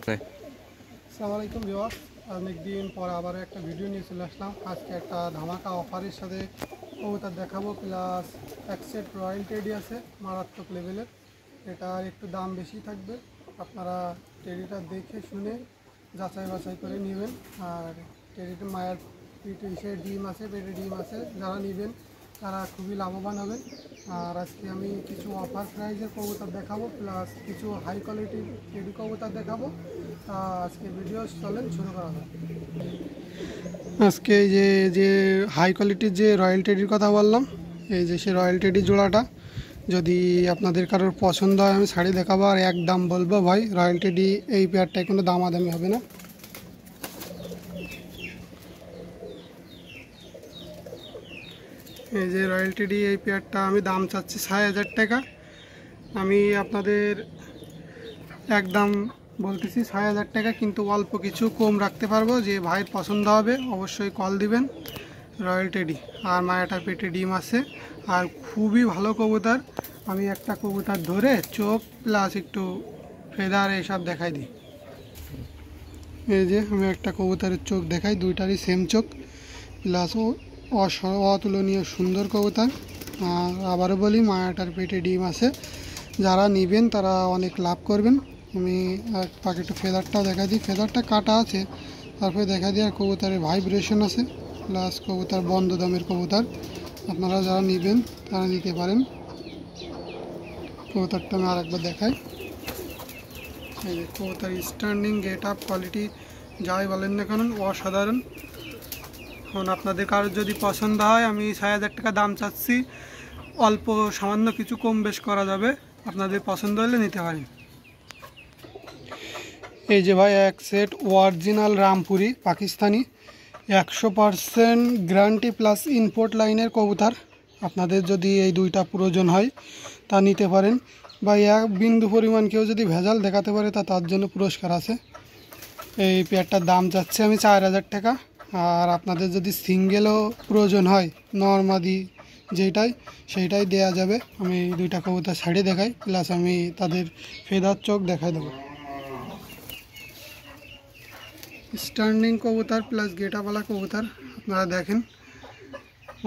আসসালামু আলাইকুম ভিউয়ার্স, অনেকদিন পর আবার একটা ভিডিও নিয়ে চলে আসলাম। আজকে একটা ধামাকা অফারের সাথে কবুতর দেখাবো, প্লাস এক সেট রয়্যাল টেডি আছে মারাত্মক লেভেলের। এটার একটু দাম বেশি থাকবে, আপনারা টেডিটা দেখে শুনে যাচাই বাছাই করে নেবেন। আর টেডিটা মায়ের পিঠে এসে ডিম আছে, পেটে ডিম আছে, যারা নেবেন তারা খুবই লাভবান হবেন। আর আজকে আমি কিছু অফার প্রাইজের কবুতর দেখাবো, প্লাস কিছু হাই কোয়ালিটির টেডি কবুতর দেখাবো। আজকে ভিডিও চলেন শুরু করা হবে। আজকে যে যে হাই কোয়ালিটির যে রয়্যাল টেডির কথা বললাম, এই যে সে রয়্যাল টেডি জোড়াটা যদি আপনাদের কারোর পছন্দ হয় আমি শাড়ি দেখাবো, আর এক দাম বলবো ভাই। রয়্যাল টেডি এই পেয়ারটায় কোনো দামাদামি হবে না। এই যে রয়্যাল টেডি এই পেয়ারটা আমি দাম চাচ্ছি ৬,০০০ টাকা। আমি আপনাদের একদম বলতেছি ৬,০০০ টাকা, কিন্তু অল্প কিছু কম রাখতে পারবো। যে ভাইয়ের পছন্দ হবে অবশ্যই কল দিবেন। রয়্যাল টেডি আর মায়াটার পেটে ডিম আছে, আর খুবই ভালো কবুতর। আমি একটা কবুতর ধরে চোখ প্লাস একটু ফেদার এসব দেখাই দিই। এই যে আমি একটা কবুতরের চোখ দেখাই, দুইটারই সেম চোখ, প্লাস অতুলনীয় সুন্দর কবুতর। আর আবারও বলি, মায়াটার পেটে ডিম আছে, যারা নেবেন তারা অনেক লাভ করবেন। আমি এক পাকেটে ফেদারটাও দেখা দিই, ফেদারটা কাটা আছে তারপরে দেখা দিই। আর কবুতরের ভাইব্রেশন আছে, প্লাস কবুতর বন্ধ দামের কবুতর, আপনারা যারা নেবেন তারা নিতে পারেন। কবুতরটা আমি আরেকবার দেখাই। এই যে কবুতর স্ট্যান্ডিং, গেট আপ, কোয়ালিটি যাই বলেন না কেন অসাধারণ। এখন আপনাদের কারোর যদি পছন্দ হয়, আমি ৬,০০০ টাকা দাম চাচ্ছি, অল্প সামান্য কিছু কম বেশ করা যাবে, আপনাদের পছন্দ হলে নিতে পারেন। এই যে ভাই এক set original Rampuri Pakistani ১০০% guarantee plus import লাইনের কবুতর। আপনাদের যদি এই দুইটা প্রয়োজন হয় তা নিতে পারেন। বা এক বিন্দু পরিমাণ কেউ যদি ভেজাল দেখাতে পারে তার জন্য পুরস্কার আছে। এই পেয়ারটার দাম যাচ্ছে আমি ৪,০০০ টাকা। আর আপনাদের যদি সিঙ্গেলও প্রয়োজন হয়, নর্মাদি সেইটাই দেয়া যাবে। আমি দুইটা কবুতর ছাড়িয়ে দেখাই, প্লাস আমি তাদের ফেদার চোখ দেখাই দেবো। স্ট্যান্ডিং কবুতর প্লাস গেটাওয়ালা কবুতর, আপনারা দেখেন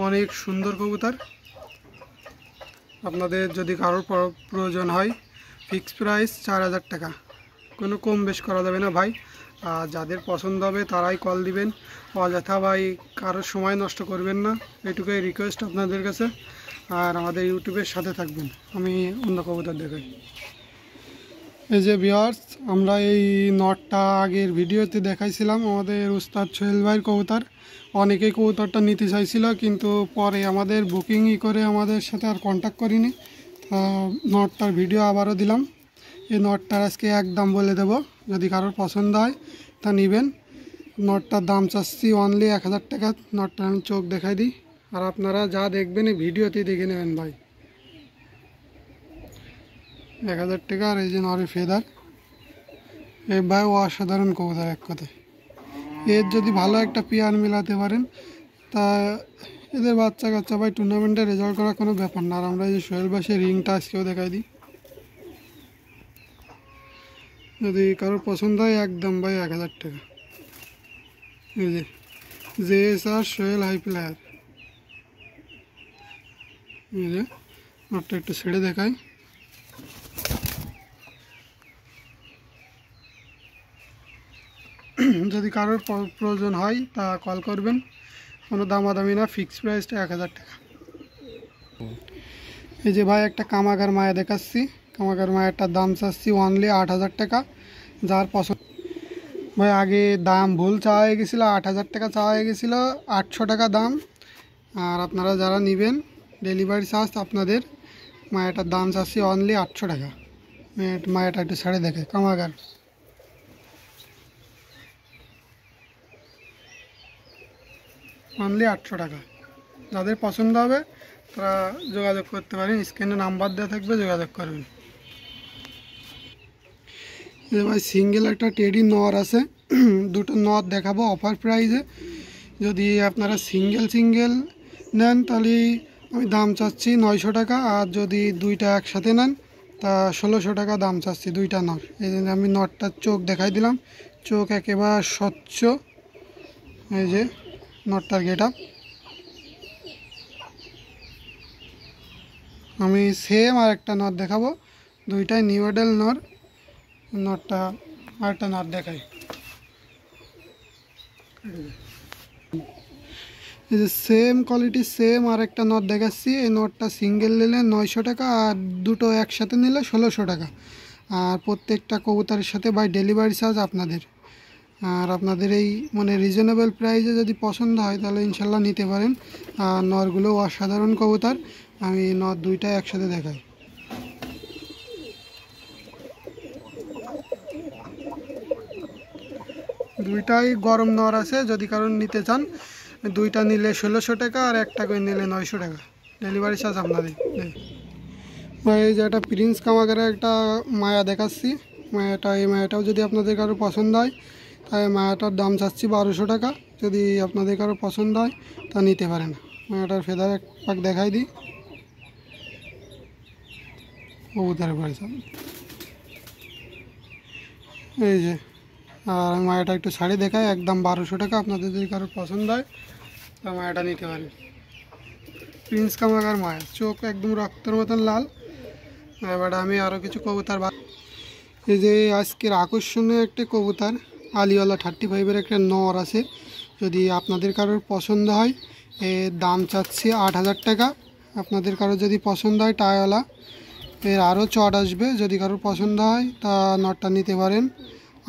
অনেক সুন্দর কবুতর। আপনাদের যদি কারোর প্রয়োজন হয়, ফিক্সড প্রাইস ৪,০০০ টাকা, কোনো কম বেশ করা যাবে না ভাই। আর যাদের পছন্দ হবে তারাই কল দিবেন, অযথা ভাই কারোর সময় নষ্ট করবেন না, এটুকুই রিকোয়েস্ট আপনাদের কাছে। আর আমাদের ইউটিউবের সাথে থাকবেন। আমি অন্য কবুতর দেখাই। এই যে ভিউয়ার্স, আমরা এই নটটা আগের ভিডিওতে দেখাইছিলাম, আমাদের উস্তাদ সোহেল ভাইয়ের কবুতর। অনেকেই কবুতরটা নিতে চাইছিল, কিন্তু পরে আমাদের বুকিংই করে আমাদের সাথে আর কন্ট্যাক্ট করিনি। নটটার ভিডিও আবারও দিলাম। এই নটটার আজকে একদম বলে দেব, যদি কারোর পছন্দ হয় তা নেবেন। নটটার দাম চাচ্ছি অনলি ১,০০০ টাকা। নটটার আমি চোখ দেখাই দিই, আর আপনারা যা দেখবেন এই ভিডিওতেই দেখে নেবেন ভাই। ১,০০০ টাকা। আর এই যে নরে ফেদার, এই ভাই অসাধারণ কবুতর এক কথায়। এর যদি ভালো একটা পেয়ার মিলাতে পারেন তা এদের বাচ্চা কাচ্চা ভাই টুর্নামেন্টে রেজাল্ট করা কোনো ব্যাপার না। আর আমরা এই যে সোহেল বাসের রিংটা আজকেও দেখাই দিই, যদি কারোর পছন্দ হয় একদম ভাই ১,০০০ টাকা। এই যে JSR সোহেল হাই প্লেয়ার, এই যে নটটা একটু ছেড়ে দেখাই। যদি কারোর প্রয়োজন হয় তা কল করবেন, কোনো দামাদামি না, ফিক্সড প্রাইসটা ১,০০০ টাকা। এই যে ভাই একটা কামাগার মায়া দেখাচ্ছি, কামাগার মায়াটার দাম চাচ্ছি অনলি ৮,০০০ টাকা। যার পছন্দ ভাই, আগে দাম ভুল চাওয়া হয়ে গেছিলো, ৮,০০০ টাকা চাওয়া হয়ে গেছিলো, ৮০০ টাকা দাম। আর আপনারা যারা নেবেন ডেলিভারি চার্জ আপনাদের। মায়াটার দাম চাচ্ছি অনলি ৮০০ টাকা। মায়াটা একটু ছেড়ে দেখে, কামাগার অনলি ৮০০ টাকা। যাদের পছন্দ হবে তারা যোগাযোগ করতে পারেন, স্ক্রিনে নাম্বার দেওয়া থাকবে, যোগাযোগ করবেন। ভাই সিঙ্গেল একটা টেডি নর আছে, দুটো নর দেখাবো অফার প্রাইসে। যদি আপনারা সিঙ্গেল নেন তাহলে আমি দাম চাচ্ছি ৯০০ টাকা। আর যদি দুইটা একসাথে নেন তা 1600 টাকা দাম চাচ্ছি দুইটা নর। এই জন্য আমি নরটার চোখ দেখাই দিলাম, চোখ একেবারে স্বচ্ছ। এই যে নরটার গেট আপ। আমি সেম আর একটা নর দেখাবো, দুইটাই নিউ মডেল নর। নরটা আরেকটা নর দেখাই। এই যে সেম কোয়ালিটি সেম আর একটা নট দেখাচ্ছি। এই নটটা সিঙ্গেল নিলে 900 টাকা, আর দুটো একসাথে নিলে 1600 টাকা। আর প্রত্যেকটা কবুতরের সাথে বাই ডেলিভারি চার্জ আপনাদের। আর আপনাদের এই মানে রিজনেবল প্রাইসে যদি পছন্দ হয় তাহলে ইনশাল্লাহ নিতে পারেন। আর নরগুলো অসাধারণ কবুতর। আমি নর দুইটা একসাথে দেখাই। দুইটাই গরম নর আছে, যদি কারণ নিতে চান দুইটা নিলে 1600 টাকা, আর একটা করে নিলে 900 টাকা। ডেলিভারি চার্জ আপনাদের। এই যে একটা প্রিন্স কামাগারে একটা মায়া দেখাচ্ছি। এই মায়াটাও যদি আপনাদের কারো পছন্দ হয় তাই মায়াটার দাম চাচ্ছি 1200 টাকা। যদি আপনাদের কারো পছন্দ হয় তা নিতে পারেন। মায়াটার ফেদার এক পাক দেখাই দিই। কবুতরের পরে এই যে, আর মায়াটা একটু শাড়ি দেখায়, একদম 1200 টাকা। আপনাদের যদি কারো পছন্দ হয় তা মায়াটা নিতে পারেন। প্রিন্স কামাগার মায়া, চোখ একদম রক্তের মতন লাল। এবার আমি আরও কিছু কবুতর। এই যে আজকের আকর্ষণীয় একটা কবুতর আলিওয়ালা 35-এর একটা নর আছে। যদি আপনাদের কারোর পছন্দ হয় এর দাম চাচ্ছি 8000 টাকা। আপনাদের কারোর যদি পছন্দ হয় টাইওয়ালা, এর আরও চট আসবে। যদি কারোর পছন্দ হয় তা নটটা নিতে পারেন।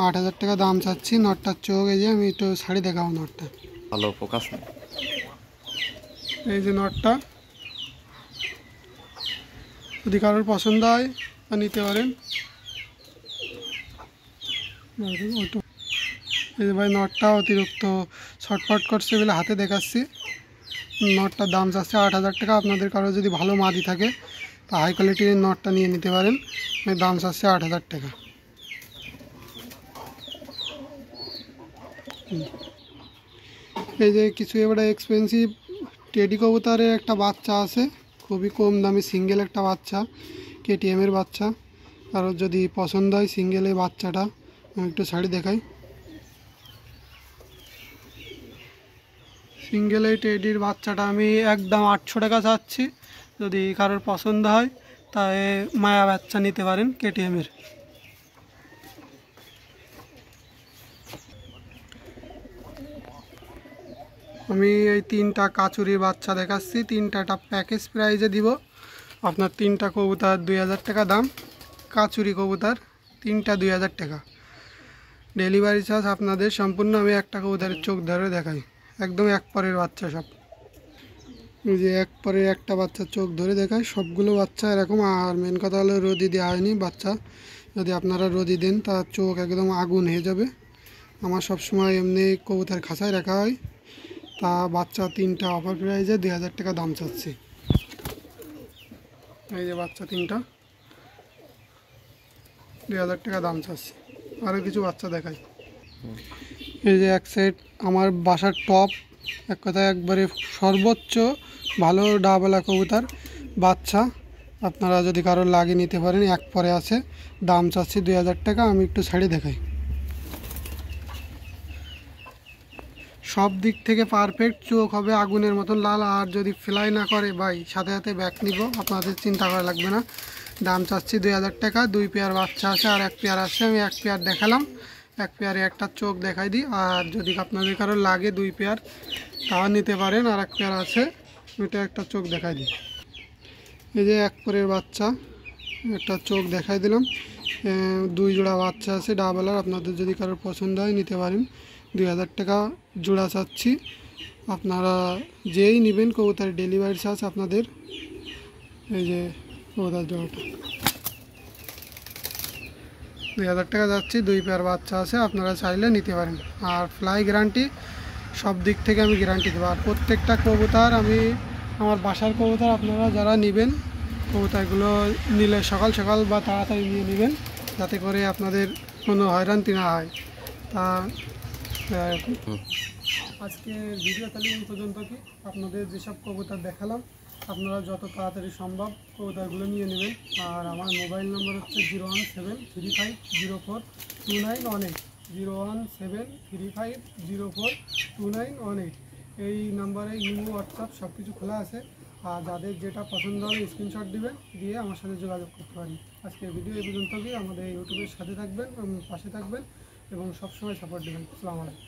8000 টাকা দাম চাচ্ছি। নটটার চোখ এই যে, আমি একটু শাড়ি দেখাবো নটটা। ভালো ফোকাস। এই যে নটটা, যদি কারোর পছন্দ হয় তা নিতে পারেন। এই যে ভাই নটটা অতিরিক্ত ছটফট করছে বলে হাতে দেখাচ্ছি। নটটার দাম চাচ্ছে 8000 টাকা। আপনাদের কারো যদি ভালো মাদি থাকে তা হাই কোয়ালিটির নটটা নিয়ে নিতে পারেন। দাম চাচ্ছে 8000 টাকা। এই যে কিছু এবারে এক্সপেন্সিভ টেডি কবুতরের একটা বাচ্চা আছে, খুবই কম দামি সিঙ্গেল একটা বাচ্চা, কেটিএমের বাচ্চা। কারোর যদি পছন্দ হয় সিঙ্গেল এই বাচ্চাটা, আমি একটু শাড়ি দেখাই। সিঙ্গেল এই টেডির বাচ্চাটা আমি একদম 800 টাকা চাচ্ছি। যদি কারোর পছন্দ হয় তাই মায়া বাচ্চা নিতে পারেন কেটিএমের। আমি এই তিনটা কাচুরির বাচ্চা দেখাচ্ছি। তিনটা প্যাকেজ প্রাইজে দিব। আপনার তিনটা কবুতর 2000 টাকা দাম। কাচুরি কবুতর তিনটা 2000 টাকা। ডেলিভারি চার্জ আপনাদের সম্পূর্ণ। আমি একটা কবুতরের চোখ ধরে দেখাই, একদম এক পরের বাচ্চা সব। এই যে এক পরের একটা বাচ্চার চোখ ধরে দেখায়, সবগুলো বাচ্চা এরকম। আর মেন কথা হলো রোদি দেওয়া হয়নি বাচ্চা। যদি আপনারা রোদি দেন তার চোখ একদম আগুন হয়ে যাবে। আমার সবসময় এমনি কবুতর খাঁচায় রাখা হয়। তা বাচ্চা তিনটা অফার প্রাইজে 2000 টাকা দাম চাচ্ছি। এই যে বাচ্চা তিনটা 2000 টাকা দাম চাচ্ছি। আরও কিছু বাচ্চা দেখাই। এই যে এক সাইড আমার বাসার টপ, এক কথায় একবারে সর্বোচ্চ ভালো ডাবলা কবুতর বাচ্চা। আপনারা যদি কারোর লাগে নিতে পারেন, এক পরে আছে। দাম চাচ্ছি 2000 টাকা। আমি একটু শাড়ি দেখাই। সব দিক থেকে পারফেক্ট, চোখ হবে আগুনের মতন লাল। আর যদি ফ্লাই না করে ভাই সাথে সাথে ব্যাক নিব, আপনাদের চিন্তা করা লাগবে না। দাম চাচ্ছি 2000 টাকা। 2 পেয়ার বাচ্চা আছে, আর 1 পেয়ার আছে। আমি 1 পেয়ার দেখালাম, 1 পেয়ারে একটা চোখ দেখাই দিই। আর যদি আপনাদের কারো লাগে 2 পেয়ার তাও নিতে পারেন। আর 1 পেয়ার আছে, ওইটা একটা চোখ দেখাই দিই। এই যে 1 পেয়ারের বাচ্চা, একটা চোখ দেখাই দিলাম। 2 জোড়া বাচ্চা আছে ডাবলার। আপনাদের যদি কারোর পছন্দ হয় নিতে পারেন। 2000 টাকা জোড়া চাচ্ছি। আপনারা যেই নেবেন কবুতরের ডেলিভারি চার্জ আপনাদের। এই যে কবুতর জোড়াটা 2000 টাকা যাচ্ছি। 2 পেয়ার বাচ্চা আছে, আপনারা চাইলে নিতে পারেন। আর ফ্লাই গ্যারান্টি, সব দিক থেকে আমি গ্যারান্টি দেবো। আর প্রত্যেকটা কবুতর আমি আমার বাসার কবুতর, আপনারা যারা নেবেন কবুতরগুলো নিলে সকাল সকাল বা তাড়াতাড়ি নিয়ে নেবেন, যাতে করে আপনাদের কোনো হয়রানি না হয়। তা আজকে ভিডিও তাহলে এই পর্যন্ত কি আপনাদের যেসব কবুতর দেখালাম আপনারা যত তাড়াতাড়ি সম্ভব কবুতরগুলো নিয়ে নেবেন। আর আমার মোবাইল নম্বর হচ্ছে 01735042918, 01735042918। এই নাম্বারে ইমো, হোয়াটসঅ্যাপ সব কিছু খোলা আছে। আর যাদের যেটা পছন্দ হবে স্ক্রিনশট দিবেন, দিয়ে আমার সাথে যোগাযোগ করতে পারি। আজকের ভিডিও এই পর্যন্ত। আমাদের ইউটিউবের সাথে থাকবেন, পাশে থাকবেন এবং সবসময় সাপোর্ট দেবেন। আসসালামু আলাইকুম।